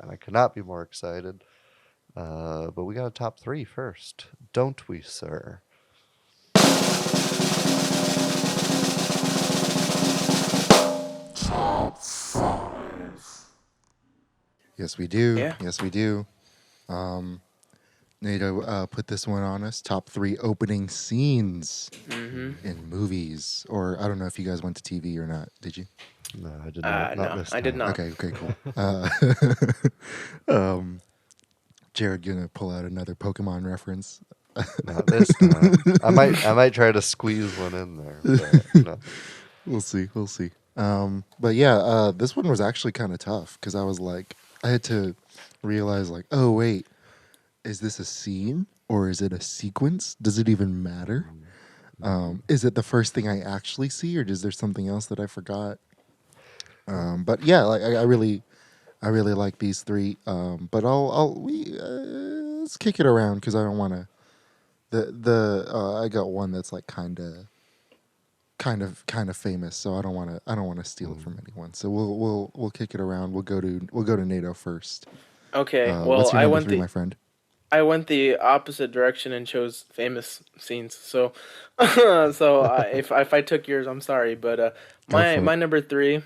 and I could not be more excited. But we got a top three first, don't we, sir? Yes, we do. Yeah. Yes, we do. Um, NATO put this one on us. Top three opening scenes Mm-hmm. in movies. Or I don't know if you guys went to TV or not. Did you? No, I did not. Not No, this I did time. not. Okay, cool. Um, Jared gonna pull out another Pokemon reference. Not this time. I might try to squeeze one in there, but no. We'll see. We'll see. But yeah, this one was actually kind of tough because I was like, I had to realize like, oh wait, is this a scene or is it a sequence? Does it even matter? Is it the first thing I actually see, or is there something else that I forgot? But yeah, like I really like these three. But let's kick it around because I don't want to. I got one that's like kind of famous, so I don't want to steal it from anyone. So we'll kick it around. We'll go to NATO first. Okay. Well, What's your number three, my friend? I went the opposite direction and chose famous scenes. So, if I took yours, I'm sorry, but Go my for it. my number three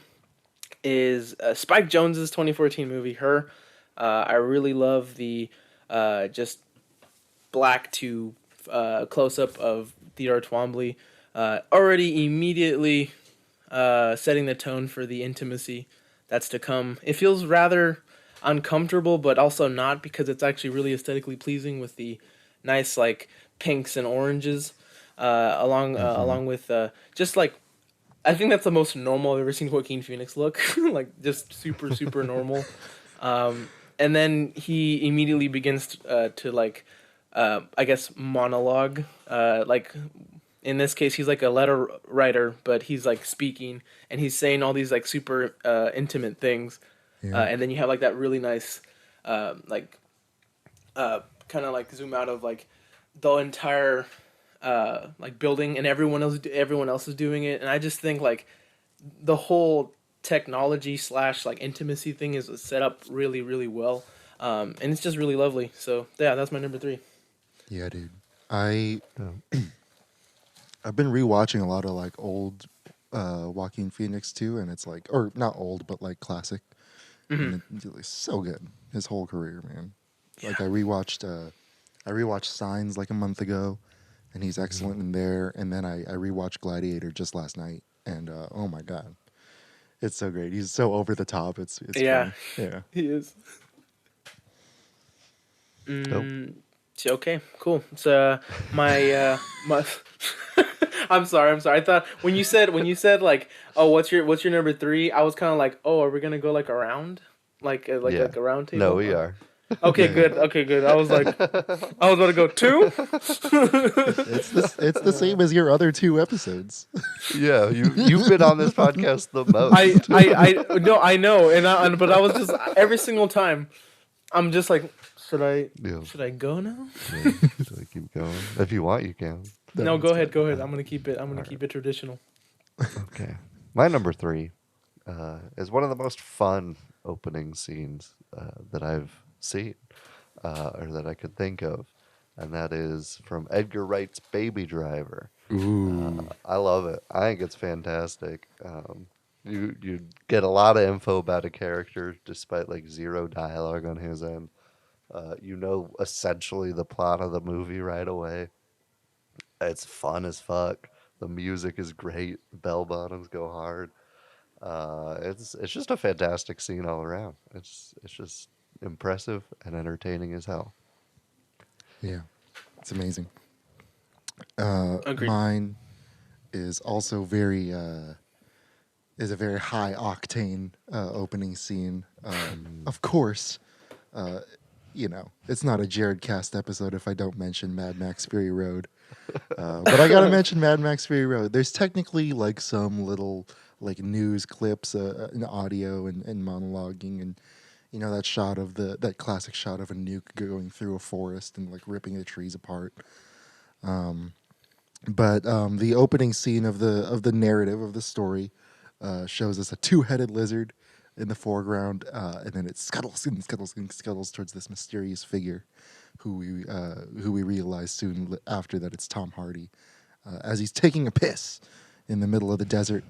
is Spike Jonze's 2014 movie Her. I really love the just black to close up of Theodore Twombly, already immediately setting the tone for the intimacy that's to come. It feels rather uncomfortable, but also not because it's actually really aesthetically pleasing with the nice like pinks and oranges, Mm-hmm. along with just like I think that's the most normal I've ever seen Joaquin Phoenix look, like just super normal. And then he immediately begins to like, I guess monologue. Like in this case, he's like a letter writer, but he's like speaking and he's saying all these like super intimate things. Yeah. And then you have like that really nice, like, kind of like zoom out of like the entire like building and everyone else is doing it, and I just think like the whole technology slash like intimacy thing is set up really well, and it's just really lovely. So yeah, that's my number three. Yeah, dude. I Yeah. I've been rewatching a lot of like old Joaquin Phoenix too, and it's like, or not old, but like classic, Hmm. and it's so good. His whole career, man. Yeah. Like I rewatched Signs like a month ago, and he's Mhm. excellent in there. And then I rewatched Gladiator just last night, and oh my god, it's so great. He's so over the top. It's Yeah, funny. Yeah. he is. Nope. Mm, okay, cool. It's my I'm sorry. I thought when you said like, oh, what's your number three? I was kind of like, oh, are we gonna go like around, Yeah. like a round No, table? we are. Okay, Yeah. good. Okay, good. I was like, I was about to go two. It's the same as your other two episodes. Yeah, you've been on this podcast the I, most. I no, I know, but I was just every single time, I'm just like, Yeah. should I go now? Yeah. Should I keep going? If you want, you can. No, No, it's good. go ahead. Uh, I'm gonna all right. keep it traditional. Okay. My number three is one of the most fun opening scenes that I've seen or that I could think of, and that is from Edgar Wright's Baby Driver. Ooh. I love it. I think it's fantastic. You get a lot of info about a character despite like zero dialogue on his end. You know essentially the plot of the movie right away. It's fun as fuck. The music is great. Bell bottoms go hard. It's just a fantastic scene all around. It's just impressive and entertaining as hell. Yeah, it's amazing. Agreed. Mine is also very is a very high octane opening scene. Mm. Of course, uh, you know it's not a Jared Cast episode if I don't mention Mad Max Fury Road. But I gotta mention Mad Max Fury Road. There's technically like some little like news clips, in audio and monologuing, and you know that shot of that classic shot of a nuke going through a forest and like ripping the trees apart. But the opening scene of the narrative of the story shows us a two-headed lizard in the foreground, and then it scuttles and scuttles and scuttles towards this mysterious figure, who we realize soon after that it's Tom Hardy, as he's taking a piss in the middle of the desert,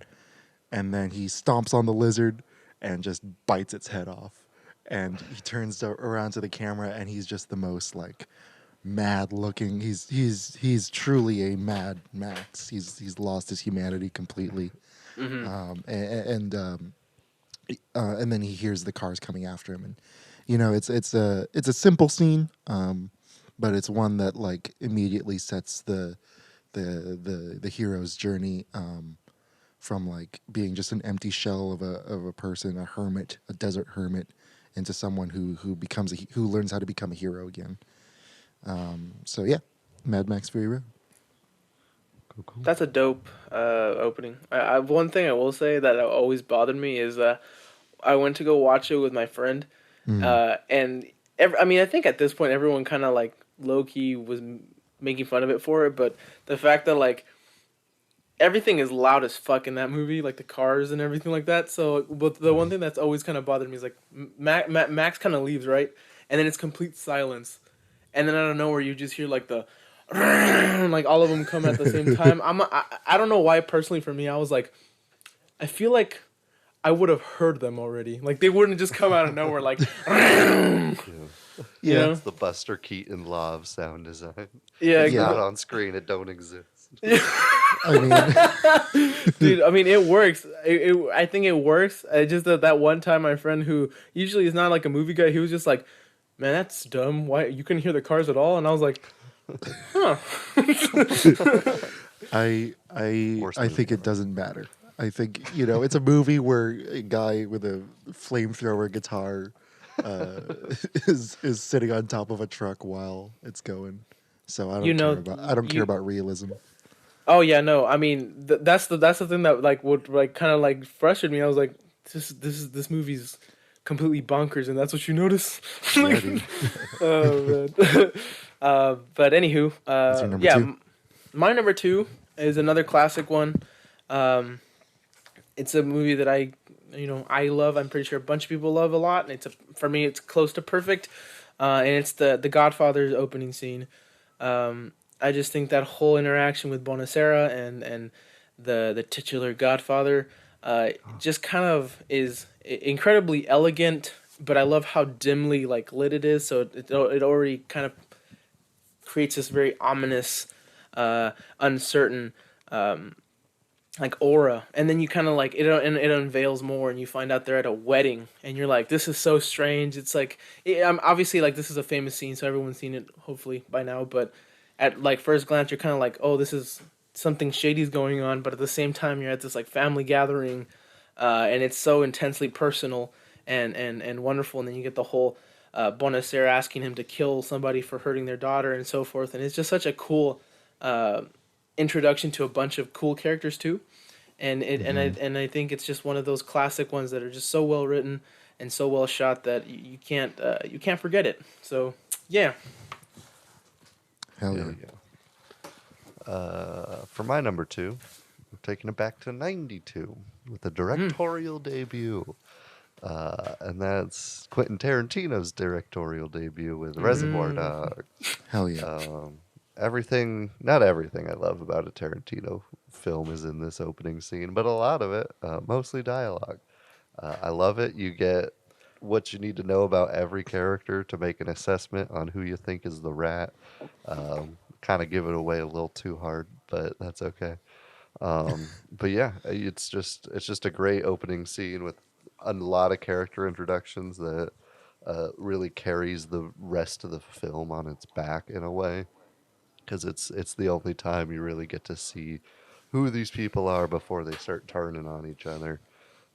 and then he stomps on the lizard and just bites its head off, and he turns around to the camera, and he's just the most like mad looking. He's truly a Mad Max. He's lost his humanity completely. And then he hears the cars coming after him, and it's a simple scene, but it's one that like immediately sets the hero's journey, from like being just an empty shell of a person, a hermit, a desert hermit, into someone who learns how to become a hero again. So yeah, Mad Max Fury Road. Cool. That's a dope opening. One thing I will say that always bothered me is I went to go watch it with my friend, and I think at this point everyone kind of like low key was making fun of it for it, but the fact that like everything is loud as fuck in that movie, like the cars and everything like that. So, but the one thing that's always kind of bothered me is like Max kind of leaves, right, and then it's complete silence, and then out of nowhere you just hear like the like all of them come at the same time. I don't know why personally for me I was like, I feel like I would have heard them already. Like they wouldn't just come out of nowhere like. Yeah, know? it's the Buster Keaton law of sound design. Yeah, It's not on screen; it don't exist. I mean, dude. I mean, it works. I think it works. Just that one time, my friend who usually is not like a movie guy, he was just like, "Man, that's dumb. Why you couldn't hear the cars at all?" And I was like, "Huh." I think it doesn't matter. I think it's a movie where a guy with a flamethrower guitar is sitting on top of a truck while it's going. So I don't care about realism. Oh yeah, no. I mean, that's the thing that like would like kind of like frustrated me. I was like, this movie's completely bonkers, and that's what you notice. Yeah, dude. Oh man. But anywho, That's your number yeah, two? my number two is another classic one. It's a movie that I love. I'm pretty sure a bunch of people love a lot, and for me it's close to perfect. And it's the Godfather's opening scene. I just think that whole interaction with Bonacera and the titular Godfather just kind of is incredibly elegant, but I love how dimly like lit it is. So it already kind of creates this very ominous, uncertain like aura, and then you kind of like it unveils more, and you find out they're at a wedding, and you're like, this is so strange. It's like obviously like this is a famous scene, so everyone's seen it hopefully by now, but at like first glance you're kind of like, oh, this is something shady's going on, but at the same time you're at this like family gathering, and it's so intensely personal and wonderful, and then you get the whole Bonacera asking him to kill somebody for hurting their daughter and so forth, and it's just such a cool introduction to a bunch of cool characters too, and I think it's just one of those classic ones that are just so well written and so well shot that you can't forget it. So yeah. Hell yeah. For my number two, we're taking it back to '92 with a directorial debut. And that's Quentin Tarantino's directorial debut with Reservoir Dogs. Hell yeah. Not everything I love about a Tarantino film is in this opening scene, but a lot of it, mostly dialogue. I love it. You get what you need to know about every character to make an assessment on who you think is the rat. Kind of give it away a little too hard, but that's okay. But yeah, it's just a great opening scene with a lot of character introductions that really carries the rest of the film on its back in a way, because it's the only time you really get to see who these people are before they start turning on each other,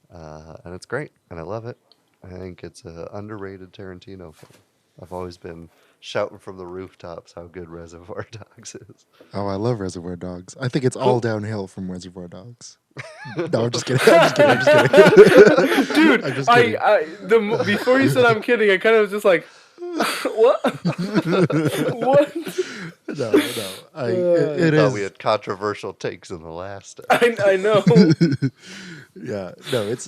and it's great, and I love it. I think it's an underrated Tarantino film. I've always been shouting from the rooftops how good Reservoir Dogs is. Oh, I love Reservoir Dogs. I think it's all downhill from Reservoir Dogs. No, I'm just kidding. I'm just kidding. Dude, I'm just kidding. Before you said I'm kidding, I kind of was just like, what? What? No. I thought we had controversial takes in the last. I know. Yeah, no, it's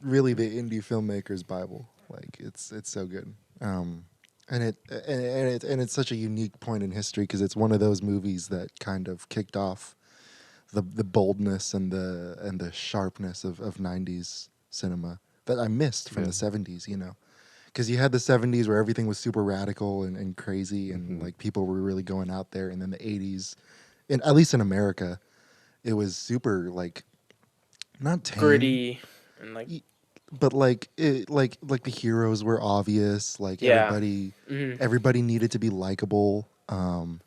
really the indie filmmaker's Bible. Like it's so good. And it's such a unique point in history because it's one of those movies that kind of kicked off the boldness and the sharpness of 90s cinema that I missed from Yeah. the 70s, you know. Because you had the 70s where everything was super radical and crazy and like people were really going out there, and then the 80s, at least in America, it was super like not tame, Gritty and like but like the heroes were obvious. Like yeah. Hmm. everybody needed to be likable, Hmm.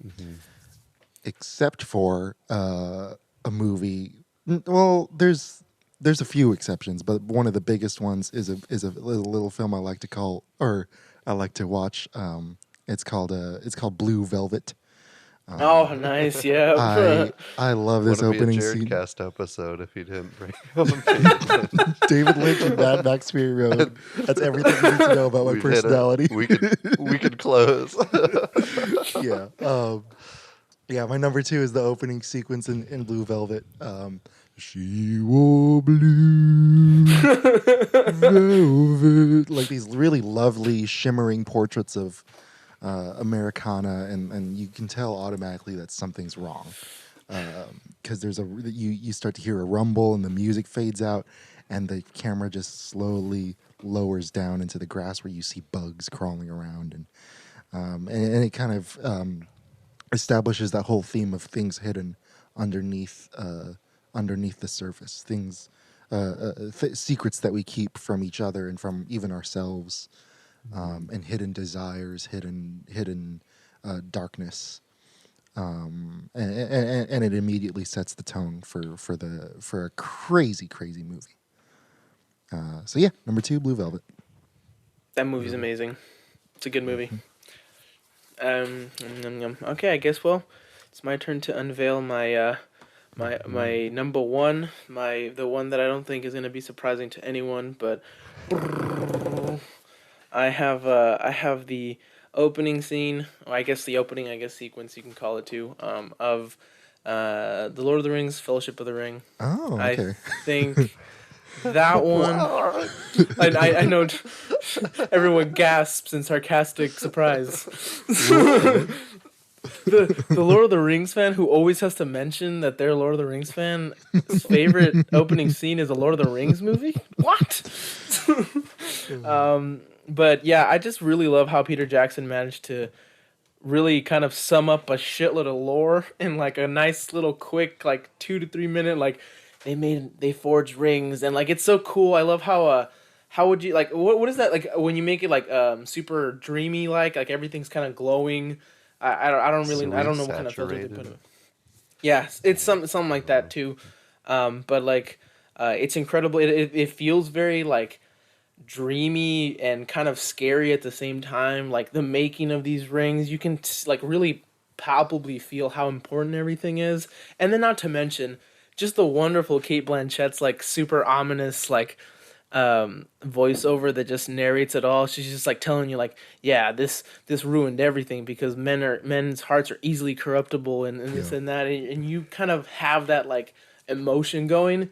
except for a movie. Well, there's a few exceptions, but one of the biggest ones is a little film I like to call, or I like to watch. It's called Blue Velvet. Oh, nice. Yeah. I love this Wouldn't be a opening Jared scene. Cast episode if he didn't bring up David Lynch. David Lynch and Mad Max Fury Road. That's everything you need to know about my We've hit it. personality. We could close. Yeah. Yeah, my number 2 is the opening sequence in Blue Velvet. She wore blue velvet. Like these really lovely, shimmering portraits of Americana, and you can tell automatically that something's wrong. Because you start to hear a rumble, and the music fades out, and the camera just slowly lowers down into the grass where you see bugs crawling around, and it kind of establishes that whole theme of things hidden underneath underneath the surface, things secrets that we keep from each other and from even ourselves, and hidden desires, hidden darkness, and it immediately sets the tone for a crazy movie. So yeah, number 2, Blue Velvet. That movie's amazing. It's a good movie. Okay, I guess it's my turn to unveil my my number one, the one that I don't think is gonna be surprising to anyone, but I have the opening scene, or I guess sequence you can call it too, of the Lord of the Rings, Fellowship of the Ring. Oh, okay. I think that one. I know everyone gasps in sarcastic surprise. The Lord of the Rings fan who always has to mention that they're a Lord of the Rings fan, his favorite opening scene is a Lord of the Rings movie? What? But yeah, I just really love how Peter Jackson managed to really kind of sum up a shitload of lore in like a nice little quick like 2 to 3 minute like they forged rings, and like it's so cool. I love how would you like what is that like when you make it like super dreamy like everything's kind of glowing. I don't really I don't know what kind of filter they put in. Yeah, it's something like that too. But like it's incredible. It feels very like dreamy and kind of scary at the same time. Like the making of these rings, you can like really palpably feel how important everything is, and then not to mention just the wonderful Kate Blanchett's like super ominous like voiceover that just narrates it all. She's just like telling you like, yeah, this ruined everything because men's hearts are easily corruptible and this and that, and you kind of have that like emotion going,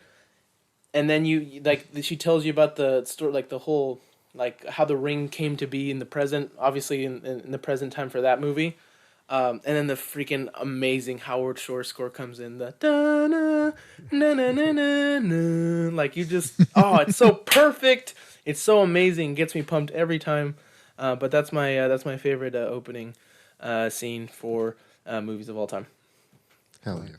and then you like she tells you about the story, like the whole like how the ring came to be in the present, obviously in the present time for that movie. And then the freaking amazing Howard Shore score comes in. The da na na na na na na. Like you just it's so perfect. It's so amazing. Gets me pumped every time. But that's my favorite opening scene for movies of all time. Hell yeah.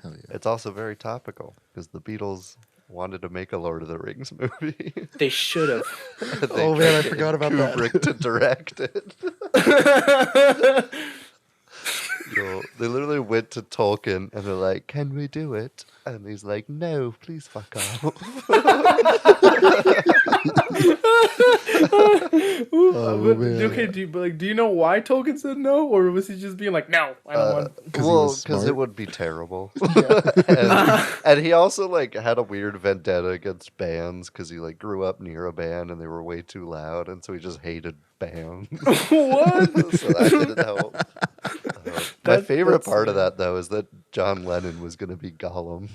Hell yeah. It's also very topical because the Beatles wanted to make a Lord of the Rings movie. They should have. Oh man, I forgot about Kubrick that. to direct it. They literally went to Tolkien and they're like, "Can we do it?" And he's like, "No, please fuck off." Oh, man. Okay, do you know why Tolkien said no, or was he just being like, no, I don't want? Well, because it smart. would be terrible. and he also like had a weird vendetta against bands because he like grew up near a band and they were way too loud, and so he just hated bands. What? So that didn't help. My favorite part of that though is that John Lennon was going to be Gollum.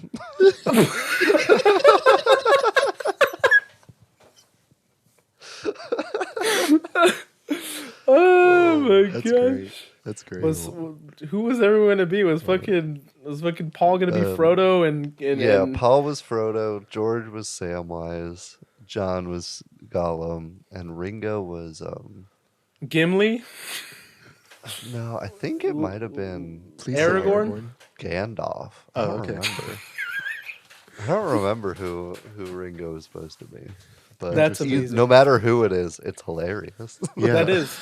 That's great. gosh. That's great. Who was everyone gonna be? Was fucking Paul gonna be Frodo Yeah, and Paul was Frodo, George was Samwise, John was Gollum, and Ringo was Gimli? no, I think it might have been Please say Aragorn? Gandalf. I Oh, don't okay. remember. I don't remember who Ringo is supposed to be. But That's Interesting. amazing. no matter who it is, it's hilarious. Yeah. That is.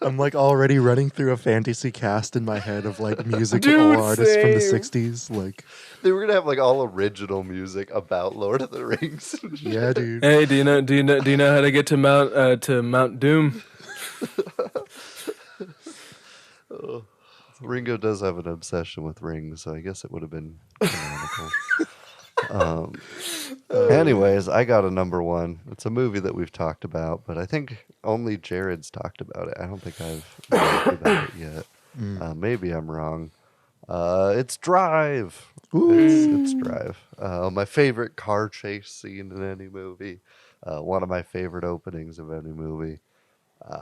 I'm like already running through a fantasy cast in my head of like musical Dude, artists from the same. 60s. Like, They were gonna have like all original music about Lord of the Rings. yeah, dude. Hey, do you know how to get to Mount Doom? Ringo does have an obsession with rings, so I guess it would have been canonical. Anyways, I got a number one. It's a movie that we've talked about, but I think only Jared's talked about it. I don't think I've talked about it yet. Maybe I'm wrong. It's Drive. It's Drive. My favorite car chase scene in any movie. One of my favorite openings of any movie.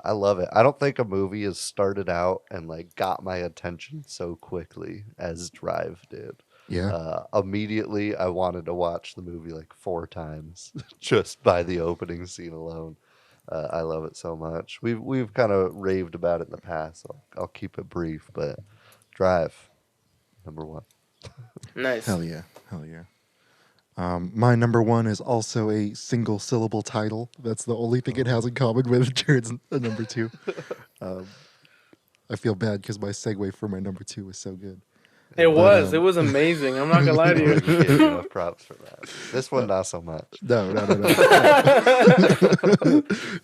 I love it. I don't think a movie has started out and like got my attention so quickly as Drive did. Yeah. Immediately, I wanted to watch the movie like 4 times just by the opening scene alone. I love it so much. We've kind of raved about it in the past. So I'll keep it brief, but Drive, number one. Nice. Hell yeah. Hell yeah. My number one is also a single syllable title. That's the only thing it has in common with Jared's number two. I feel bad because my segue for my number two was so good. It was amazing. I'm not gonna lie to You you. give you enough props for that. This one, not so much. No.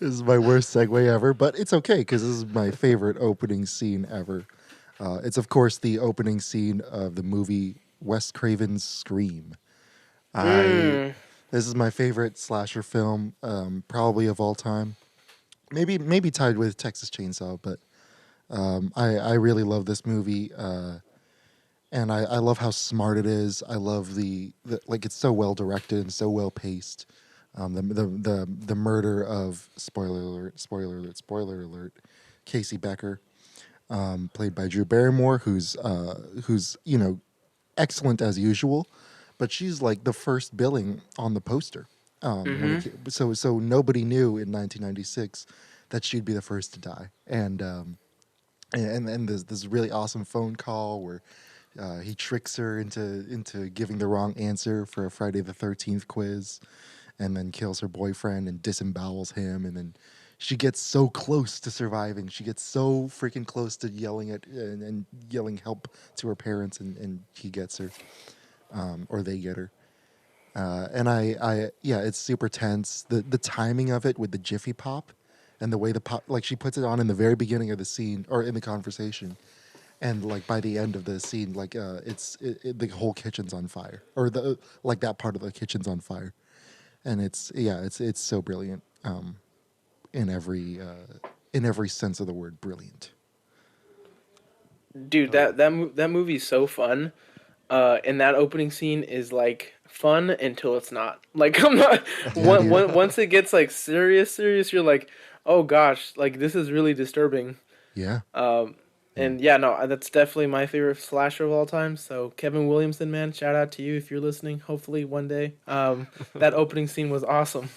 This is my worst segue ever, but it's okay because this is my favorite opening scene ever. It's, of course, the opening scene of the movie Wes Craven's Scream. This is my favorite slasher film, probably of all time. Maybe tied with Texas Chainsaw, but I really love this movie. And I love how smart it is. I love the like it's so well directed and so well paced. The murder of spoiler alert, Casey Becker, played by Drew Barrymore, who's excellent as usual, but she's like the first billing on the poster. So nobody knew in 1996 that she'd be the first to die, and there's this really awesome phone call where he tricks her into giving the wrong answer for a Friday the 13th quiz, and then kills her boyfriend and disembowels him, and then she gets so close to surviving. She gets so freaking close to yelling and yelling help to her parents, and he gets her, or they get her. And yeah, it's super tense. The timing of it with the Jiffy Pop, and the way the pop, like she puts it on in the very beginning of the scene or in the conversation, and like by the end of the scene, like the whole kitchen's on fire, or the like that part of the kitchen's on fire, and it's so brilliant, in every sense of the word, brilliant. Dude, that movie's so fun. And that opening scene is like fun until it's not. Like I'm not once it gets like serious, you're like, oh gosh, like this is really disturbing. Yeah. And yeah, no, that's definitely my favorite slasher of all time. So Kevin Williamson, man, shout out to you if you're listening. Hopefully one day. That opening scene was awesome.